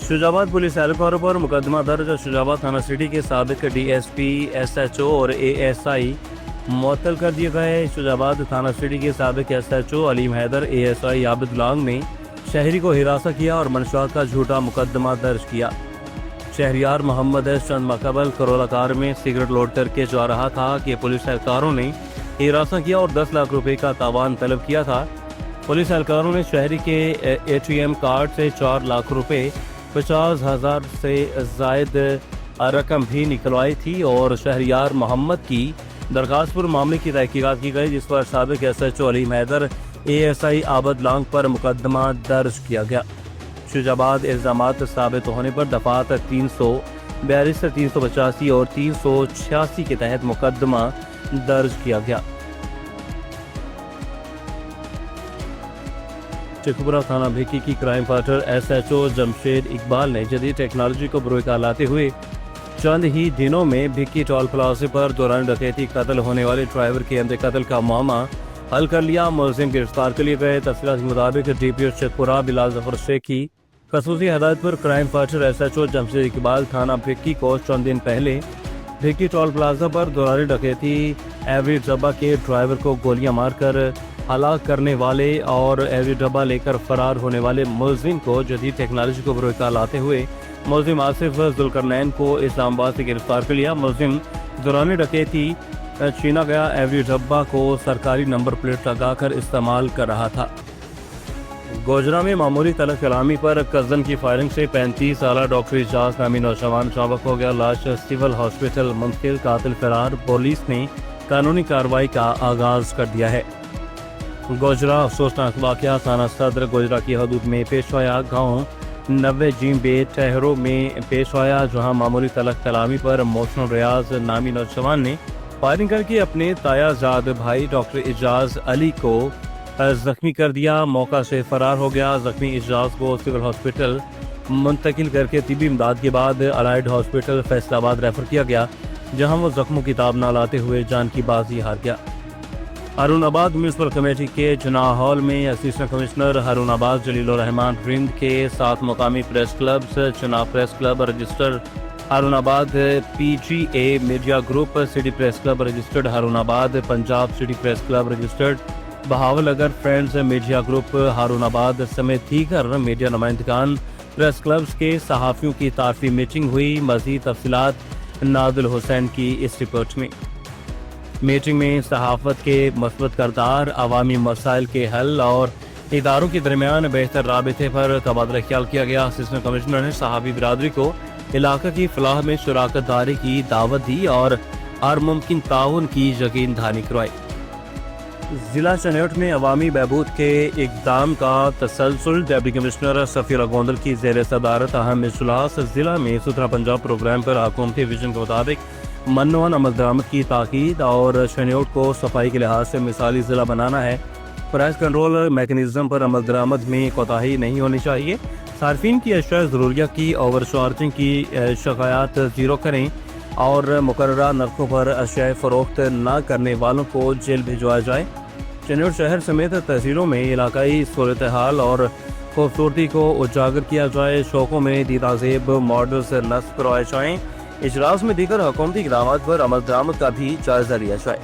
Shujabad police एहलकारों पर मुकदमा दर्ज। शुजाबाद थाना सिटी के साबिक DSP, SHO और ASI मुअत्तल कर दिए गए। शुजाबाद थाना सिटी के साबिक SHO अलीम हैदर, ASI आबिद लांग ने शहरी को हिरासत किया और मंशूआत का झूठा मुकदमा दर्ज किया। शहरियार मोहम्मद चंद माह कबल करोला कार में सिगरेट लोड करके जा रहा था कि पुलिस एहलकारों ने हिरासत किया और 10 लाख रुपए का तावान तलब किया था। पुलिस एहलकारों ने शहरी के ATM कार्ड से 4 लाख रुपए 50,000 से जायद रकम भी निकलवाई थी और शहरियार मोहम्मद की दरखास्त पर मामले की तहकीकात की गई, जिस पर साबिक SHO अलीम हैदर, ASI आबिद लांग पर मुकदमा दर्ज किया गया। शुजाबाद इल्जामात साबित होने पर दफात 342, 385 और 386 के तहत मुकदमा दर्ज किया गया। शेखपुरा थाना भिक्की की crime fighter SHO Jamshed Iqbal ने जदीद टेक्नोलॉजी को बुरुका लाते हुए चंद ही दिनों में भिक्की टोल प्लाजा पर दौरान डकैती कत्ल होने वाले ड्राइवर के अंदर कत्ल का मामला हल कर लिया। मुलजिम गिरफ्तार कर लिए गए। तफसीलात के मुताबिक DPO शेखपुरा बिलाल जफर शेख की खसूसी हदायत पर crime fighter SHO Jamshed Iqbal थाना भिक्की को चंद दिन पहले भिक्की टोल प्लाजा पर दौरान डकैती एवरी डब्बा के ड्राइवर को गोलियां मारकर हलाक करने वाले और एवरी डब्बा लेकर फरार होने वाले मुलजिम को जदीद टेक्नोलॉजी को बुरुका लाते हुए मुलजिम आसिफ जुल्करनैन को इस्लामाबाद से गिरफ्तार कर लिया। मुलजिम दौरान डकैती छीना गया एवरी डब्बा को सरकारी नंबर प्लेट लगाकर इस्तेमाल कर रहा था। गोजरा में मामूली तलब कलामी पर कजन की फायरिंग से 35 साल डॉक्टर इजाज नामी नौजवान चाबक हो गया। लाश सिविल हॉस्पिटल मुंतकिल, कातिल फरार। पुलिस ने कानूनी कार्रवाई का आगाज कर दिया है। गोजरा अफसोसनाक वाकया थाना सदर गोजरा की हदूद में पेश आया। गाँव 90 जीम बे टहरों में पेश आया, जहां मामूली तलब कलामी पर मोहसिन रियाज नामी नौजवान ने फायरिंग करके अपने तायाजाद भाई डॉक्टर इजाज अली को जख्मी कर दिया। मौका से फरार हो गया। जख्मी इजाज को सिविल हॉस्पिटल मुंतकिल करके तिब्बी इमदाद के बाद अलाइड हॉस्पिटल फैसलाबाद रेफर किया गया, जहां वो जख्मों की ताब न लाते हुए जान की बाजी हार गया। हारूनाबाद म्यूनसिपल कमेटी के चुनाव हॉल में असिस्टेंट कमिश्नर हारूनाबाद जलीलुर रहमान रिंद के साथ मुकामी प्रेस क्लब, चुनाव press club registered Harunabad, PGA media group, city press club registered Harunabad, Punjab city press club registered Bahawal अगर फ्रेंड्स मीडिया ग्रुप हारूनाबाद समेत दीगर मीडिया नुमाइंदगान प्रेस क्लब्स के सहाफ़ियों की तारफी मीटिंग हुई। मज़ीद तफसीलात नादिल हुसैन की इस रिपोर्ट में। मीटिंग में सहाफ़त के मस्बत करदार, अवामी मसाइल के हल और इदारों के दरमियान बेहतर राबिते पर तबादला ख्याल किया गया। असिस्टेंट कमिश्नर ने सहाफ़ी बिरादरी को इलाका की फलाह में शराकत दारी की दावत दी और हर मुमकिन ताउन की यकीन दहानी करवाई। जिला चनेट में अवामी बहबूद के इक़दाम का तसलसल। डिप्टी कमिश्नर सफ़ीरा गोंदल की ज़ेर सदारत अहम इजलास। जिला में सुथरा पंजाब प्रोग्राम पर हुकूमती विजन के मुताबिक मनोवन अमल दरामद की ताकीद और शनियोट को सफाई के लिहाज से मिसाली ज़िला बनाना है। प्राइस कंट्रोल मैकेनिज्म पर अमल दरामद में कोताही नहीं होनी चाहिए। सार्फिन की अशिया ज़रूरिया की ओवर चार्जिंग की शिकायत ज़ीरो करें और मुकर्ररा नरखों पर अशिया फ़रोख्त न करने वालों को जेल भिजवाया जाए। चनेट शहर समेत तहसीलों में इलाकाई सूरत हाल और खूबसूरती को उजागर किया जाए। शौकों में दीदाज़ेब मॉडल्स नस्ब करवाए जाएँ। इजलास में दीगर हुकूमती इक़दामात पर अमल दरामद का भी जायज़ा लिया जाए।